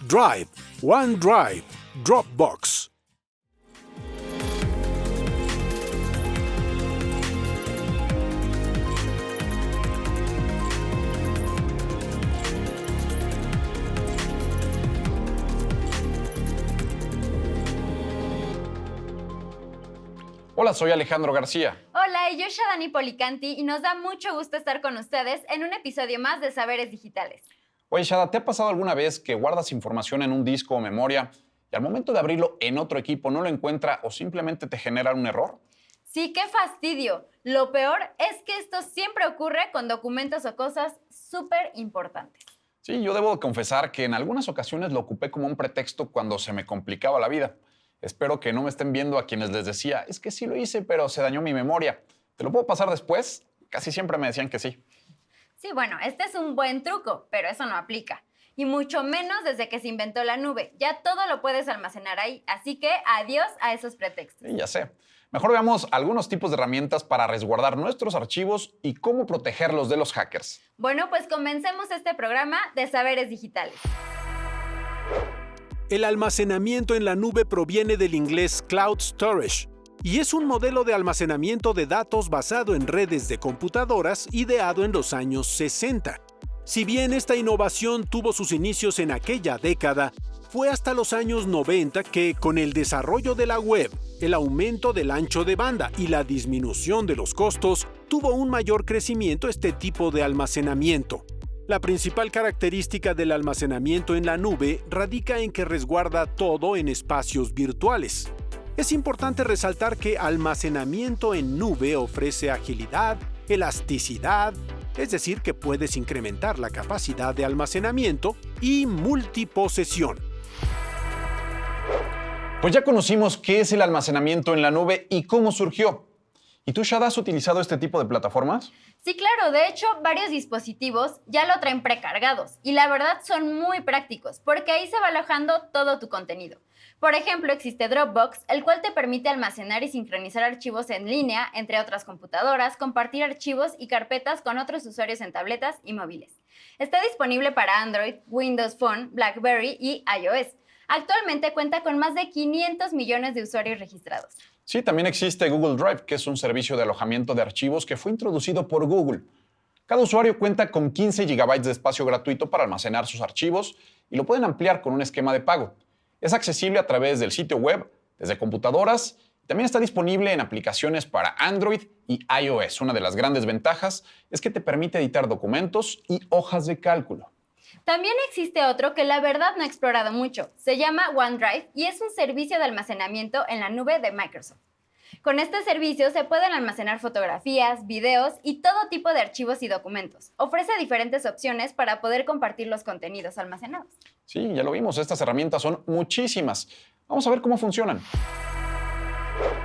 Drive, OneDrive, Dropbox. Hola, soy Alejandro García. Hola, y yo Shadani Policanti, y nos da mucho gusto estar con ustedes en un episodio más de Saberes Digitales. Oye, Shada, ¿te ha pasado alguna vez que guardas información en un disco o memoria y al momento de abrirlo en otro equipo no lo encuentra o simplemente te genera un error? Sí, qué fastidio. Lo peor es que esto siempre ocurre con documentos o cosas súper importantes. Sí, yo debo confesar que en algunas ocasiones lo ocupé como un pretexto cuando se me complicaba la vida. Espero que no me estén viendo a quienes les decía, es que sí lo hice, pero se dañó mi memoria. ¿Te lo puedo pasar después? Casi siempre me decían que sí. Sí, bueno, este es un buen truco, pero eso no aplica. Y mucho menos desde que se inventó la nube. Ya todo lo puedes almacenar ahí, así que adiós a esos pretextos. Sí, ya sé. Mejor veamos algunos tipos de herramientas para resguardar nuestros archivos y cómo protegerlos de los hackers. Bueno, pues comencemos este programa de Saberes Digitales. El almacenamiento en la nube proviene del inglés Cloud Storage y es un modelo de almacenamiento de datos basado en redes de computadoras ideado en los años 60. Si bien esta innovación tuvo sus inicios en aquella década, fue hasta los años 90 que, con el desarrollo de la web, el aumento del ancho de banda y la disminución de los costos, tuvo un mayor crecimiento este tipo de almacenamiento. La principal característica del almacenamiento en la nube radica en que resguarda todo en espacios virtuales. Es importante resaltar que almacenamiento en nube ofrece agilidad, elasticidad, es decir, que puedes incrementar la capacidad de almacenamiento y multiposesión. Pues ya conocimos qué es el almacenamiento en la nube y cómo surgió. ¿Y tú, Shada, has utilizado este tipo de plataformas? Sí, claro, de hecho, varios dispositivos ya lo traen precargados y la verdad son muy prácticos porque ahí se va alojando todo tu contenido. Por ejemplo, existe Dropbox, el cual te permite almacenar y sincronizar archivos en línea entre otras computadoras, compartir archivos y carpetas con otros usuarios en tabletas y móviles. Está disponible para Android, Windows Phone, BlackBerry y iOS. Actualmente cuenta con más de 500 millones de usuarios registrados. Sí, también existe Google Drive, que es un servicio de alojamiento de archivos que fue introducido por Google. Cada usuario cuenta con 15 GB de espacio gratuito para almacenar sus archivos y lo pueden ampliar con un esquema de pago. Es accesible a través del sitio web, desde computadoras. También está disponible en aplicaciones para Android y iOS. Una de las grandes ventajas es que te permite editar documentos y hojas de cálculo. También existe otro que la verdad no he explorado mucho. Se llama OneDrive y es un servicio de almacenamiento en la nube de Microsoft. Con este servicio se pueden almacenar fotografías, videos y todo tipo de archivos y documentos. Ofrece diferentes opciones para poder compartir los contenidos almacenados. Sí, ya lo vimos, estas herramientas son muchísimas. Vamos a ver cómo funcionan.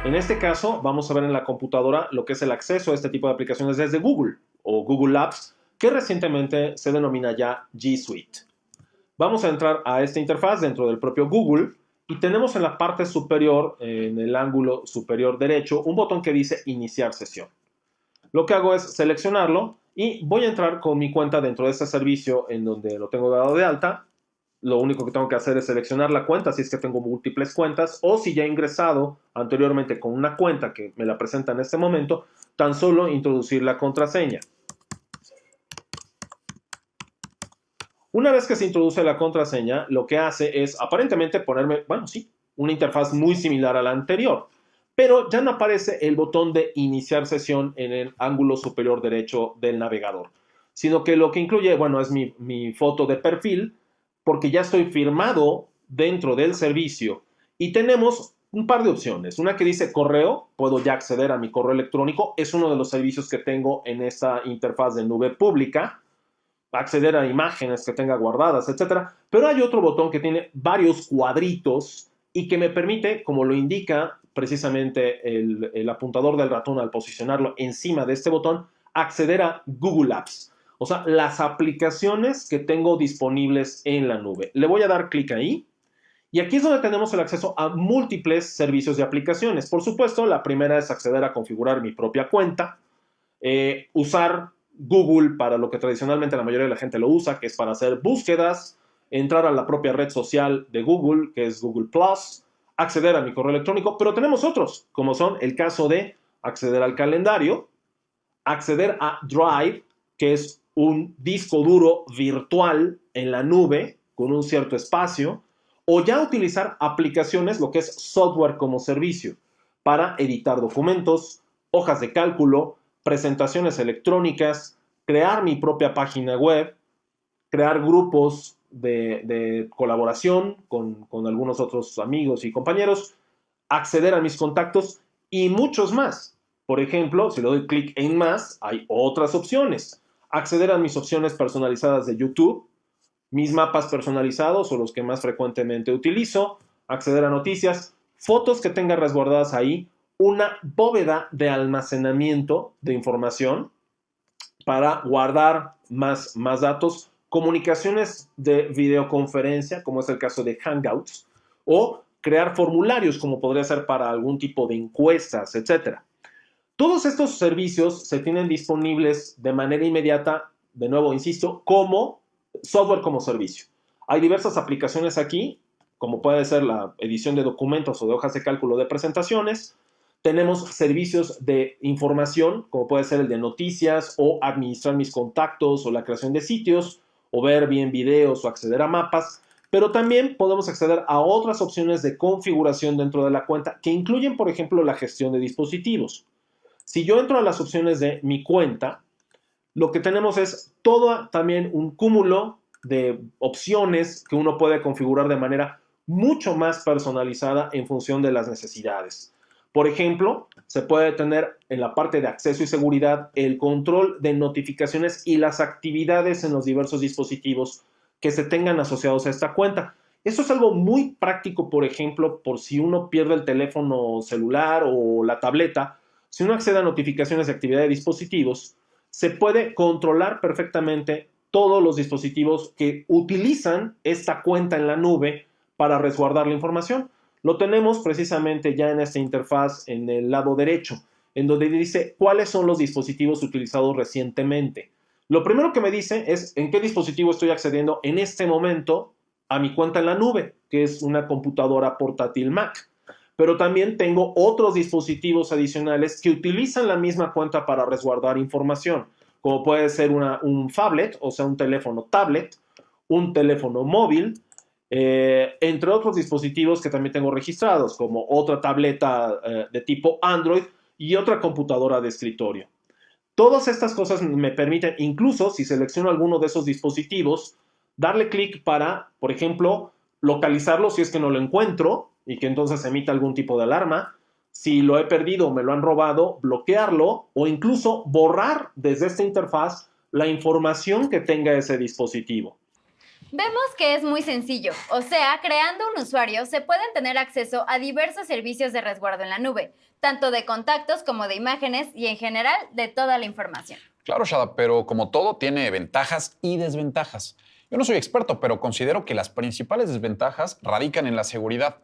En este caso, vamos a ver en la computadora lo que es el acceso a este tipo de aplicaciones desde Google o Google Apps, que recientemente se denomina ya G Suite. Vamos a entrar a esta interfaz dentro del propio Google y tenemos en la parte superior, en el ángulo superior derecho, un botón que dice Iniciar sesión. Lo que hago es seleccionarlo y voy a entrar con mi cuenta dentro de este servicio en donde lo tengo dado de alta. Lo único que tengo que hacer es seleccionar la cuenta si es que tengo múltiples cuentas o si ya he ingresado anteriormente con una cuenta que me la presenta en este momento, tan solo introducir la contraseña. Una vez que se introduce la contraseña, lo que hace es aparentemente ponerme, una interfaz muy similar a la anterior, pero ya no aparece el botón de iniciar sesión en el ángulo superior derecho del navegador, sino que lo que incluye, es mi foto de perfil, porque ya estoy firmado dentro del servicio y tenemos un par de opciones. Una que dice correo, puedo ya acceder a mi correo electrónico, es uno de los servicios que tengo en esta interfaz de nube pública, acceder a imágenes que tenga guardadas, etcétera. Pero hay otro botón que tiene varios cuadritos y que me permite, como lo indica precisamente el apuntador del ratón al posicionarlo encima de este botón, acceder a Google Apps. O sea, las aplicaciones que tengo disponibles en la nube. Le voy a dar clic ahí y aquí es donde tenemos el acceso a múltiples servicios de aplicaciones. Por supuesto, la primera es acceder a configurar mi propia cuenta, usar Google para lo que tradicionalmente la mayoría de la gente lo usa, que es para hacer búsquedas, entrar a la propia red social de Google, que es Google Plus, acceder a mi correo electrónico, pero tenemos otros, como son el caso de acceder al calendario, acceder a Drive, que es un disco duro virtual en la nube con un cierto espacio, o ya utilizar aplicaciones, lo que es software como servicio, para editar documentos, hojas de cálculo, presentaciones electrónicas, crear mi propia página web, crear grupos de colaboración con algunos otros amigos y compañeros, acceder a mis contactos y muchos más. Por ejemplo, si le doy clic en más, hay otras opciones. Acceder a mis opciones personalizadas de YouTube, mis mapas personalizados o los que más frecuentemente utilizo, acceder a noticias, fotos que tenga resguardadas ahí, una bóveda de almacenamiento de información para guardar más datos, comunicaciones de videoconferencia, como es el caso de Hangouts, o crear formularios, como podría ser para algún tipo de encuestas, etc. Todos estos servicios se tienen disponibles de manera inmediata, de nuevo, insisto, como software como servicio. Hay diversas aplicaciones aquí, como puede ser la edición de documentos o de hojas de cálculo de presentaciones. Tenemos servicios de información, como puede ser el de noticias o administrar mis contactos o la creación de sitios o ver bien videos o acceder a mapas, pero también podemos acceder a otras opciones de configuración dentro de la cuenta que incluyen, por ejemplo, la gestión de dispositivos. Si yo entro a las opciones de mi cuenta, lo que tenemos es todo también un cúmulo de opciones que uno puede configurar de manera mucho más personalizada en función de las necesidades. Por ejemplo, se puede tener en la parte de acceso y seguridad el control de notificaciones y las actividades en los diversos dispositivos que se tengan asociados a esta cuenta. Esto es algo muy práctico, por ejemplo, por si uno pierde el teléfono celular o la tableta. Si uno accede a notificaciones de actividad de dispositivos, se puede controlar perfectamente todos los dispositivos que utilizan esta cuenta en la nube para resguardar la información. Lo tenemos precisamente ya en esta interfaz en el lado derecho, en donde dice cuáles son los dispositivos utilizados recientemente. Lo primero que me dice es en qué dispositivo estoy accediendo en este momento a mi cuenta en la nube, que es una computadora portátil Mac. Pero también tengo otros dispositivos adicionales que utilizan la misma cuenta para resguardar información, como puede ser un phablet, o sea, un teléfono tablet, un teléfono móvil, entre otros dispositivos que también tengo registrados, como otra tableta de tipo Android y otra computadora de escritorio. Todas estas cosas me permiten, incluso si selecciono alguno de esos dispositivos, darle clic para, por ejemplo, localizarlo si es que no lo encuentro y que entonces emita algún tipo de alarma. Si lo he perdido o me lo han robado, bloquearlo o incluso borrar desde esta interfaz la información que tenga ese dispositivo. Vemos que es muy sencillo, o sea, creando un usuario se pueden tener acceso a diversos servicios de resguardo en la nube, tanto de contactos como de imágenes y en general de toda la información. Claro, Shada, pero como todo tiene ventajas y desventajas. Yo no soy experto, pero considero que las principales desventajas radican en la seguridad.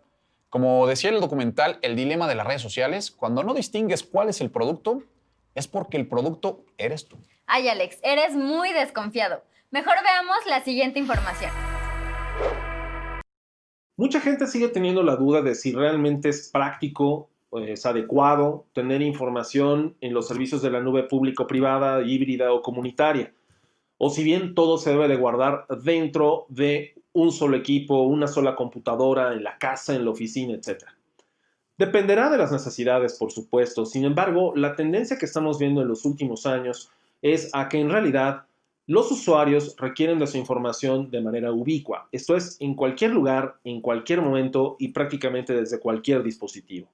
Como decía el documental El dilema de las redes sociales, cuando no distingues cuál es el producto, es porque el producto eres tú. Ay, Alex, eres muy desconfiado. Mejor veamos la siguiente información. Mucha gente sigue teniendo la duda de si realmente es práctico, es adecuado tener información en los servicios de la nube público-privada, híbrida o comunitaria. O si bien todo se debe de guardar dentro de un solo equipo, una sola computadora, en la casa, en la oficina, etc. Dependerá de las necesidades, por supuesto. Sin embargo, la tendencia que estamos viendo en los últimos años es a que en realidad los usuarios requieren de su información de manera ubicua. Esto es, en cualquier lugar, en cualquier momento y prácticamente desde cualquier dispositivo.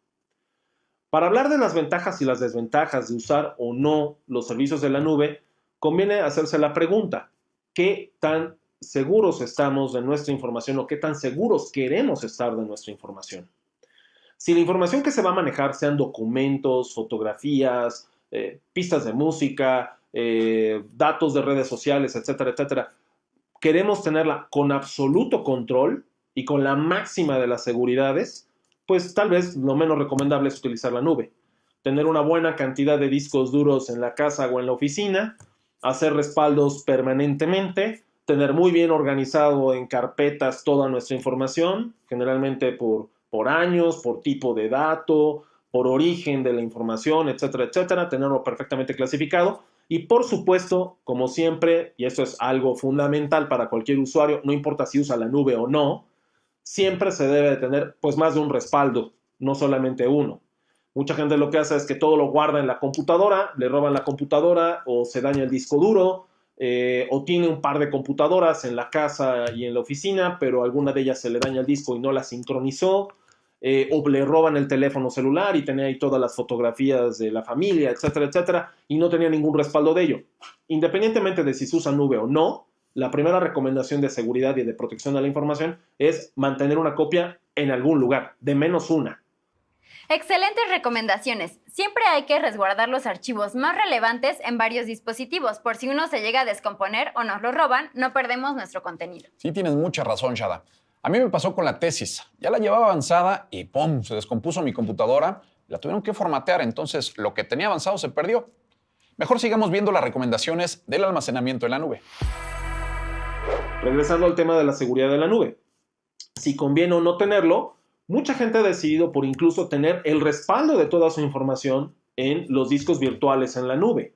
Para hablar de las ventajas y las desventajas de usar o no los servicios de la nube, conviene hacerse la pregunta: ¿qué tan seguros estamos de nuestra información o qué tan seguros queremos estar de nuestra información? Si la información que se va a manejar sean documentos, fotografías, pistas de música, datos de redes sociales, etcétera, etcétera, queremos tenerla con absoluto control y con la máxima de las seguridades, pues tal vez lo menos recomendable es utilizar la nube. Tener una buena cantidad de discos duros en la casa o en la oficina, hacer respaldos permanentemente, tener muy bien organizado en carpetas toda nuestra información, generalmente por años, por tipo de dato, por origen de la información, etcétera, etcétera, tenerlo perfectamente clasificado. Y por supuesto, como siempre, y esto es algo fundamental para cualquier usuario, no importa si usa la nube o no, siempre se debe de tener pues más de un respaldo, no solamente uno. Mucha gente lo que hace es que todo lo guarda en la computadora, le roban la computadora o se daña el disco duro, o tiene un par de computadoras en la casa y en la oficina, pero alguna de ellas se le daña el disco y no la sincronizó, o le roban el teléfono celular y tenía ahí todas las fotografías de la familia, etcétera, etcétera, y no tenía ningún respaldo de ello. Independientemente de si se usa nube o no, la primera recomendación de seguridad y de protección de la información es mantener una copia en algún lugar, de menos una. Excelentes recomendaciones. Siempre hay que resguardar los archivos más relevantes en varios dispositivos, por si uno se llega a descomponer o nos lo roban, no perdemos nuestro contenido. Sí, tienes mucha razón, Shada. A mí me pasó con la tesis. Ya la llevaba avanzada y ¡pum! Se descompuso mi computadora. La tuvieron que formatear, entonces lo que tenía avanzado se perdió. Mejor sigamos viendo las recomendaciones del almacenamiento en la nube. Regresando al tema de la seguridad de la nube. Si conviene o no tenerlo, mucha gente ha decidido por incluso tener el respaldo de toda su información en los discos virtuales en la nube.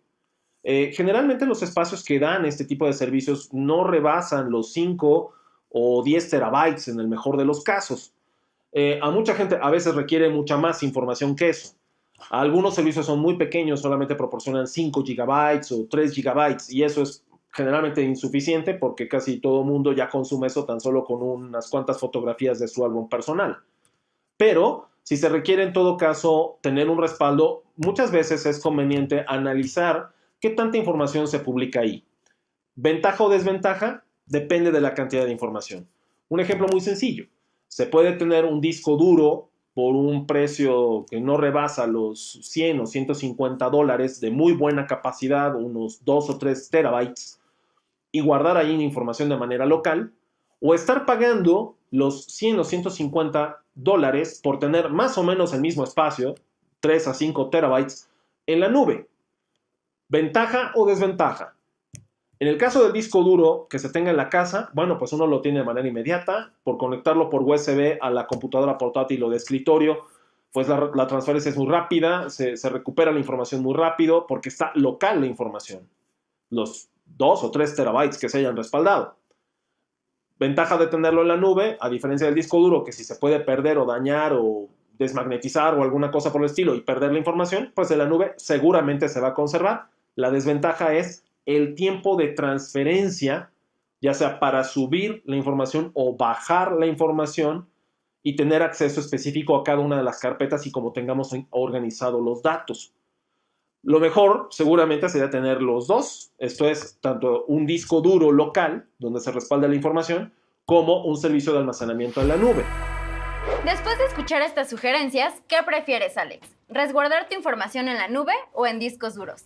Generalmente los espacios que dan este tipo de servicios no rebasan los 5 o 10 terabytes en el mejor de los casos. A mucha gente a veces requiere mucha más información que eso. Algunos servicios son muy pequeños, solamente proporcionan 5 gigabytes o 3 gigabytes y eso es generalmente insuficiente porque casi todo el mundo ya consume eso tan solo con unas cuantas fotografías de su álbum personal. Pero si se requiere en todo caso tener un respaldo, muchas veces es conveniente analizar qué tanta información se publica ahí. ¿Ventaja o desventaja? Depende de la cantidad de información. Un ejemplo muy sencillo. Se puede tener un disco duro por un precio que no rebasa los 100 o 150 dólares de muy buena capacidad, unos 2 o 3 terabytes, y guardar ahí la información de manera local, o estar pagando los 100 o 150 dólares por tener más o menos el mismo espacio, 3 a 5 terabytes, en la nube. ¿Ventaja o desventaja? En el caso del disco duro que se tenga en la casa, bueno, pues uno lo tiene de manera inmediata, por conectarlo por USB a la computadora portátil o de escritorio, pues la transferencia es muy rápida, se recupera la información muy rápido porque está local la información, los 2 o 3 terabytes que se hayan respaldado. Ventaja de tenerlo en la nube, a diferencia del disco duro, que si se puede perder o dañar o desmagnetizar o alguna cosa por el estilo y perder la información, pues en la nube seguramente se va a conservar. La desventaja es el tiempo de transferencia, ya sea para subir la información o bajar la información y tener acceso específico a cada una de las carpetas y como tengamos organizado los datos. Lo mejor seguramente sería tener los dos, esto es tanto un disco duro local donde se respalda la información como un servicio de almacenamiento en la nube. Después de escuchar estas sugerencias, ¿qué prefieres, Alex? ¿Resguardar tu información en la nube o en discos duros?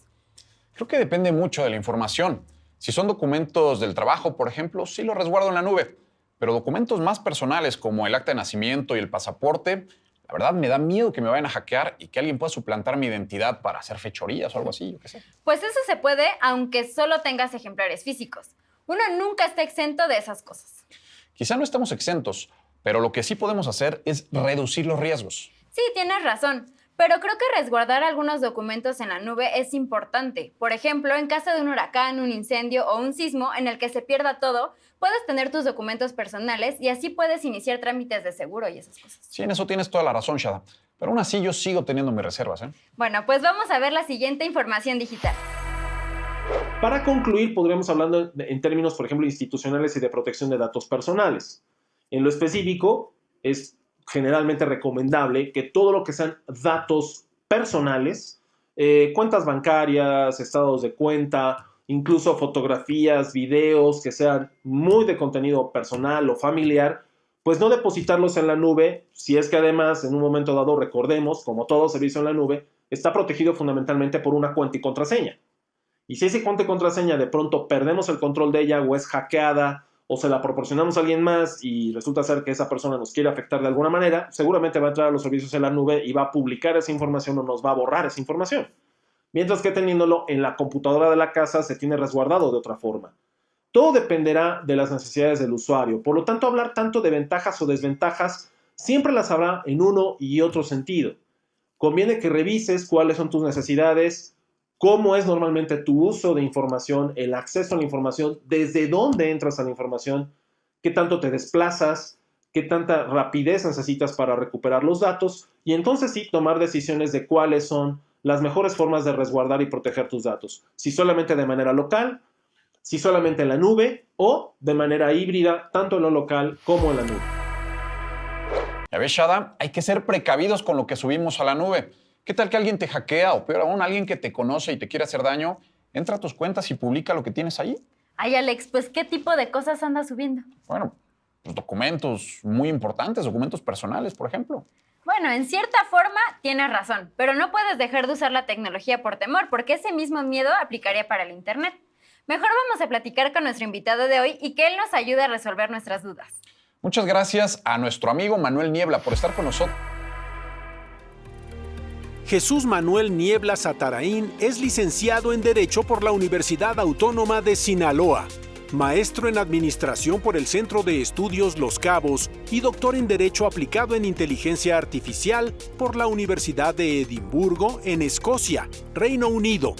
Creo que depende mucho de la información. Si son documentos del trabajo, por ejemplo, sí los resguardo en la nube. Pero documentos más personales como el acta de nacimiento y el pasaporte, la verdad me da miedo que me vayan a hackear y que alguien pueda suplantar mi identidad para hacer fechorías o algo así, yo qué sé. Pues eso se puede aunque solo tengas ejemplares físicos. Uno nunca está exento de esas cosas. Quizá no estamos exentos, pero lo que sí podemos hacer es reducir los riesgos. Sí, tienes razón. Pero creo que resguardar algunos documentos en la nube es importante. Por ejemplo, en caso de un huracán, un incendio o un sismo en el que se pierda todo, puedes tener tus documentos personales y así puedes iniciar trámites de seguro y esas cosas. Sí, en eso tienes toda la razón, Shada. Pero aún así yo sigo teniendo mis reservas, ¿eh? Bueno, pues vamos a ver la siguiente información digital. Para concluir, podríamos hablar en términos, por ejemplo, institucionales y de protección de datos personales. En lo específico, es generalmente recomendable que todo lo que sean datos personales, cuentas bancarias, estados de cuenta, incluso fotografías, videos que sean muy de contenido personal o familiar, pues no depositarlos en la nube, si es que además en un momento dado, recordemos, como todo servicio en la nube, está protegido fundamentalmente por una cuenta y contraseña. Y si esa cuenta y contraseña de pronto perdemos el control de ella o es hackeada o se la proporcionamos a alguien más y resulta ser que esa persona nos quiere afectar de alguna manera, seguramente va a entrar a los servicios en la nube y va a publicar esa información o nos va a borrar esa información. Mientras que teniéndolo en la computadora de la casa se tiene resguardado de otra forma. Todo dependerá de las necesidades del usuario. Por lo tanto, hablar tanto de ventajas o desventajas siempre las habrá en uno y otro sentido. Conviene que revises cuáles son tus necesidades, cómo es normalmente tu uso de información, el acceso a la información, desde dónde entras a la información, qué tanto te desplazas, qué tanta rapidez necesitas para recuperar los datos y entonces sí tomar decisiones de cuáles son las mejores formas de resguardar y proteger tus datos. Si solamente de manera local, si solamente en la nube o de manera híbrida, tanto en lo local como en la nube. Ya ves, Shada, hay que ser precavidos con lo que subimos a la nube. ¿Qué tal que alguien te hackea o peor aún, alguien que te conoce y te quiere hacer daño? Entra a tus cuentas y publica lo que tienes ahí. Ay, Alex, pues ¿qué tipo de cosas andas subiendo? Bueno, pues documentos muy importantes, documentos personales, por ejemplo. Bueno, en cierta forma tienes razón, pero no puedes dejar de usar la tecnología por temor, porque ese mismo miedo aplicaría para el Internet. Mejor vamos a platicar con nuestro invitado de hoy y que él nos ayude a resolver nuestras dudas. Muchas gracias a nuestro amigo Manuel Niebla por estar con nosotros. Jesús Manuel Niebla Satarain es licenciado en Derecho por la Universidad Autónoma de Sinaloa, maestro en Administración por el Centro de Estudios Los Cabos y doctor en Derecho Aplicado en Inteligencia Artificial por la Universidad de Edimburgo, en Escocia, Reino Unido.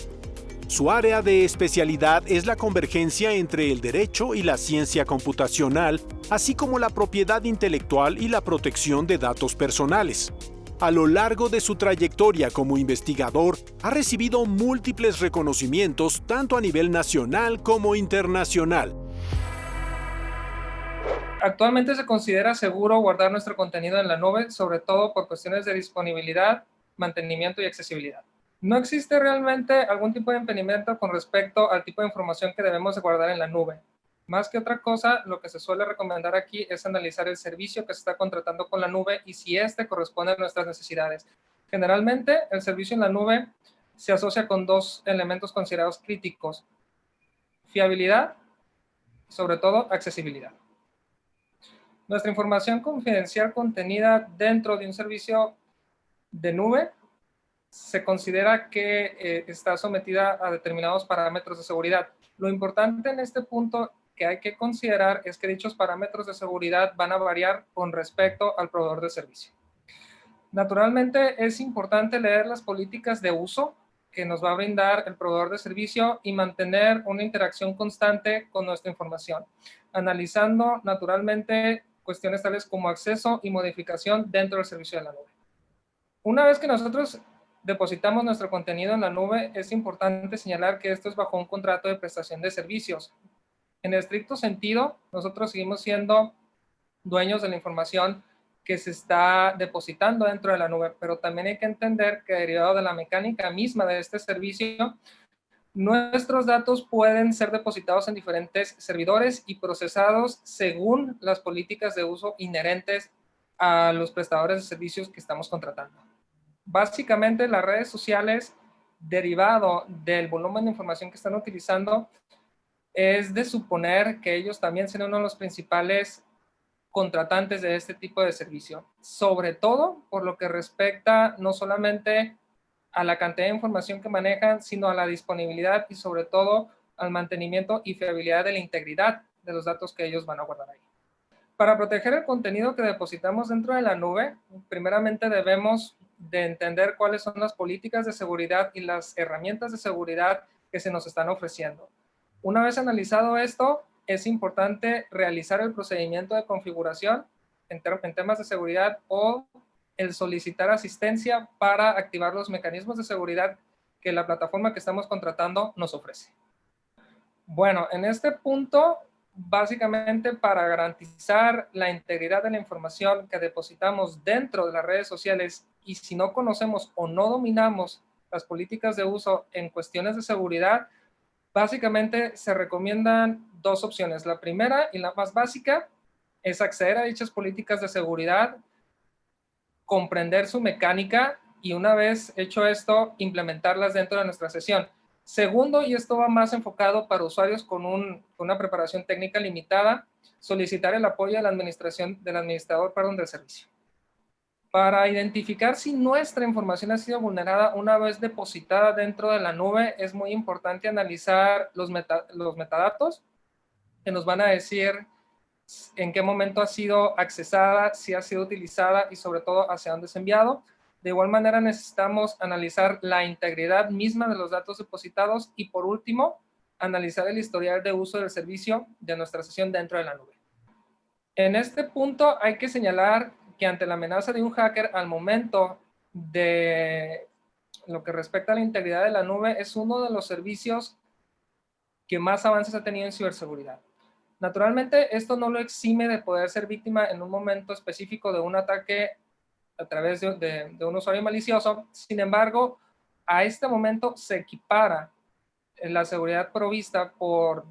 Su área de especialidad es la convergencia entre el derecho y la ciencia computacional, así como la propiedad intelectual y la protección de datos personales. A lo largo de su trayectoria como investigador, ha recibido múltiples reconocimientos tanto a nivel nacional como internacional. Actualmente se considera seguro guardar nuestro contenido en la nube, sobre todo por cuestiones de disponibilidad, mantenimiento y accesibilidad. No existe realmente algún tipo de impedimento con respecto al tipo de información que debemos de guardar en la nube. Más que otra cosa, lo que se suele recomendar aquí es analizar el servicio que se está contratando con la nube y si éste corresponde a nuestras necesidades. Generalmente, el servicio en la nube se asocia con dos elementos considerados críticos: fiabilidad y, sobre todo, accesibilidad. Nuestra información confidencial contenida dentro de un servicio de nube se considera que está sometida a determinados parámetros de seguridad. Lo importante en este punto que hay que considerar es que dichos parámetros de seguridad van a variar con respecto al proveedor de servicio. Naturalmente, es importante leer las políticas de uso que nos va a brindar el proveedor de servicio y mantener una interacción constante con nuestra información, analizando naturalmente cuestiones tales como acceso y modificación dentro del servicio de la nube. Una vez que nosotros depositamos nuestro contenido en la nube, es importante señalar que esto es bajo un contrato de prestación de servicios. En estricto sentido, nosotros seguimos siendo dueños de la información que se está depositando dentro de la nube, pero también hay que entender que derivado de la mecánica misma de este servicio, nuestros datos pueden ser depositados en diferentes servidores y procesados según las políticas de uso inherentes a los prestadores de servicios que estamos contratando. Básicamente, las redes sociales, derivado del volumen de información que están utilizando, es de suponer que ellos también serán uno de los principales contratantes de este tipo de servicio, sobre todo por lo que respecta no solamente a la cantidad de información que manejan, sino a la disponibilidad y sobre todo al mantenimiento y fiabilidad de la integridad de los datos que ellos van a guardar ahí. Para proteger el contenido que depositamos dentro de la nube, primeramente debemos de entender cuáles son las políticas de seguridad y las herramientas de seguridad que se nos están ofreciendo. Una vez analizado esto, es importante realizar el procedimiento de configuración en temas de seguridad o el solicitar asistencia para activar los mecanismos de seguridad que la plataforma que estamos contratando nos ofrece. Bueno, en este punto, básicamente para garantizar la integridad de la información que depositamos dentro de las redes sociales, y si no conocemos o no dominamos las políticas de uso en cuestiones de seguridad, básicamente se recomiendan dos opciones. La primera y la más básica es acceder a dichas políticas de seguridad, comprender su mecánica y una vez hecho esto, implementarlas dentro de nuestra sesión. Segundo, y esto va más enfocado para usuarios con una preparación técnica limitada, solicitar el apoyo de la administración, del administrador, del servicio. Para identificar si nuestra información ha sido vulnerada una vez depositada dentro de la nube, es muy importante analizar los metadatos que nos van a decir en qué momento ha sido accesada, si ha sido utilizada y sobre todo hacia dónde es enviado. De igual manera necesitamos analizar la integridad misma de los datos depositados y por último, analizar el historial de uso del servicio de nuestra sesión dentro de la nube. En este punto hay que señalar que ante la amenaza de un hacker al momento de lo que respecta a la integridad de la nube es uno de los servicios que más avances ha tenido en ciberseguridad. Naturalmente, esto no lo exime de poder ser víctima en un momento específico de un ataque a través de un usuario malicioso. Sin embargo, a este momento se equipara la seguridad provista por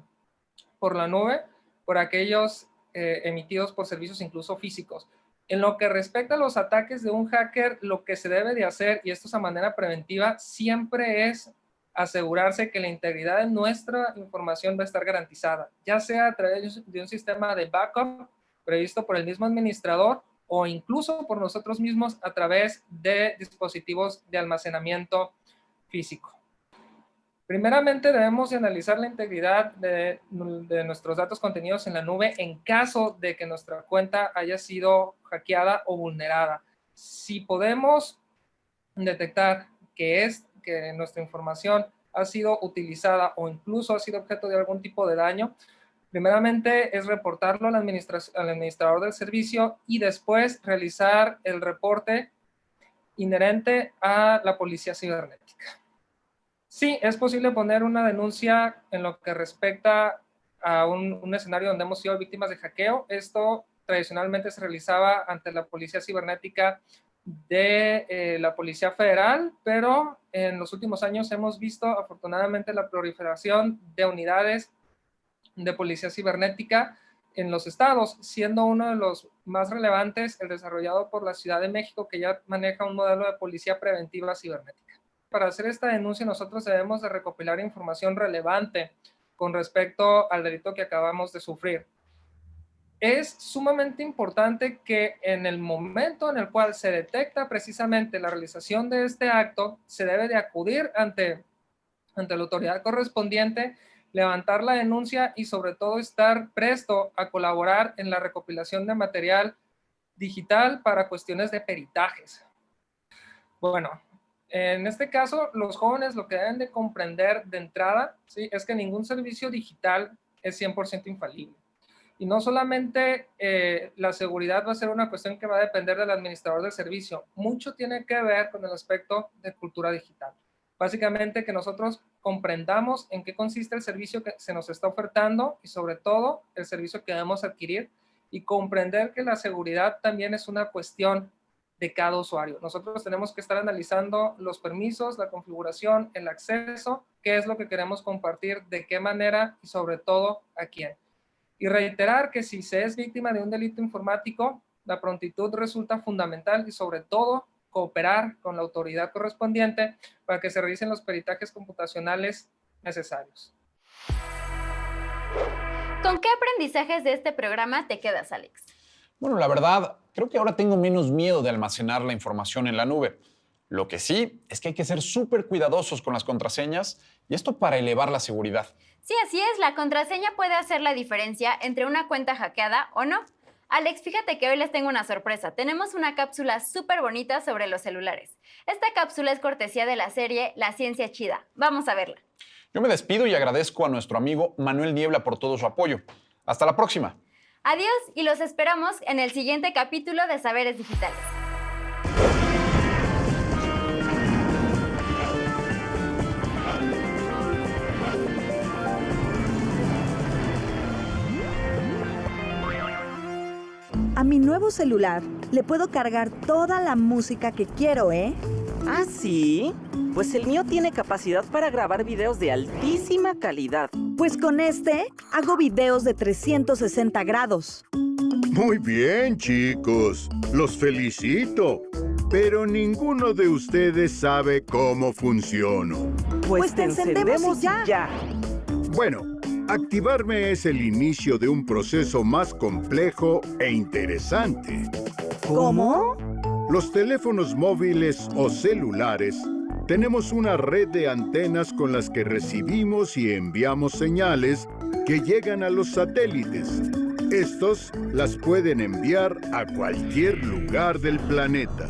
la nube, por aquellos emitidos por servicios incluso físicos. En lo que respecta a los ataques de un hacker, lo que se debe de hacer, y esto es a manera preventiva, siempre es asegurarse que la integridad de nuestra información va a estar garantizada, ya sea a través de un sistema de backup previsto por el mismo administrador o incluso por nosotros mismos a través de dispositivos de almacenamiento físico. Primeramente debemos de analizar la integridad de nuestros datos contenidos en la nube en caso de que nuestra cuenta haya sido hackeada o vulnerada. Si podemos detectar que nuestra información ha sido utilizada o incluso ha sido objeto de algún tipo de daño, primeramente es reportarlo al administrador del servicio y después realizar el reporte inherente a la policía cibernética. Sí, es posible poner una denuncia en lo que respecta a un escenario donde hemos sido víctimas de hackeo. Esto tradicionalmente se realizaba ante la policía cibernética de la Policía Federal, pero en los últimos años hemos visto afortunadamente la proliferación de unidades de policía cibernética en los estados, siendo uno de los más relevantes el desarrollado por la Ciudad de México, que ya maneja un modelo de policía preventiva cibernética. Para hacer esta denuncia nosotros debemos de recopilar información relevante con respecto al delito que acabamos de sufrir. Es sumamente importante que en el momento en el cual se detecta precisamente la realización de este acto, se debe de acudir ante la autoridad correspondiente, levantar la denuncia y sobre todo estar presto a colaborar en la recopilación de material digital para cuestiones de peritajes. Bueno, en este caso, los jóvenes lo que deben de comprender de entrada, ¿sí?, es que ningún servicio digital es 100% infalible. Y no solamente la seguridad va a ser una cuestión que va a depender del administrador del servicio, mucho tiene que ver con el aspecto de cultura digital. Básicamente que nosotros comprendamos en qué consiste el servicio que se nos está ofertando y sobre todo el servicio que debemos adquirir y comprender que la seguridad también es una cuestión de cada usuario. Nosotros tenemos que estar analizando los permisos, la configuración, el acceso, qué es lo que queremos compartir, de qué manera y sobre todo a quién. Y reiterar que si se es víctima de un delito informático, la prontitud resulta fundamental y sobre todo cooperar con la autoridad correspondiente para que se realicen los peritajes computacionales necesarios. ¿Con qué aprendizajes de este programa te quedas, Alex? Bueno, la verdad, creo que ahora tengo menos miedo de almacenar la información en la nube. Lo que sí es que hay que ser súper cuidadosos con las contraseñas y esto para elevar la seguridad. Sí, así es. La contraseña puede hacer la diferencia entre una cuenta hackeada o no. Alex, fíjate que hoy les tengo una sorpresa. Tenemos una cápsula súper bonita sobre los celulares. Esta cápsula es cortesía de la serie La Ciencia Chida. Vamos a verla. Yo me despido y agradezco a nuestro amigo Manuel Niebla por todo su apoyo. Hasta la próxima. Adiós y los esperamos en el siguiente capítulo de Saberes Digitales. A mi nuevo celular le puedo cargar toda la música que quiero, ¿eh? ¿Ah, sí? Pues el mío tiene capacidad para grabar videos de altísima calidad. Pues con este hago videos de 360 grados. Muy bien, chicos. Los felicito. Pero ninguno de ustedes sabe cómo funciono. Pues te encendemos y ya. Bueno, activarme es el inicio de un proceso más complejo e interesante. ¿Cómo? Los teléfonos móviles o celulares tenemos una red de antenas con las que recibimos y enviamos señales que llegan a los satélites. Estos las pueden enviar a cualquier lugar del planeta.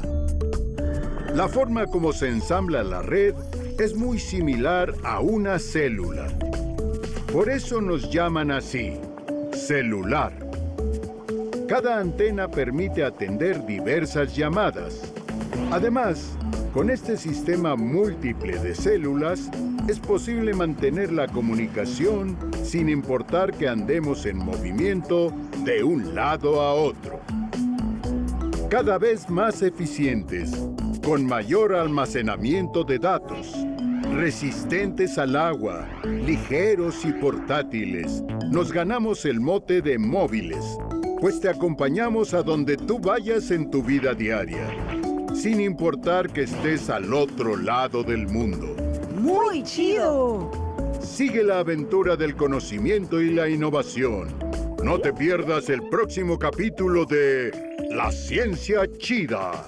La forma como se ensambla la red es muy similar a una célula. Por eso nos llaman así, celular. Cada antena permite atender diversas llamadas. Además, con este sistema múltiple de células, es posible mantener la comunicación sin importar que andemos en movimiento de un lado a otro. Cada vez más eficientes, con mayor almacenamiento de datos, resistentes al agua, ligeros y portátiles, nos ganamos el mote de móviles, pues te acompañamos a donde tú vayas en tu vida diaria, sin importar que estés al otro lado del mundo. ¡Muy chido! Sigue la aventura del conocimiento y la innovación. No te pierdas el próximo capítulo de La Ciencia Chida.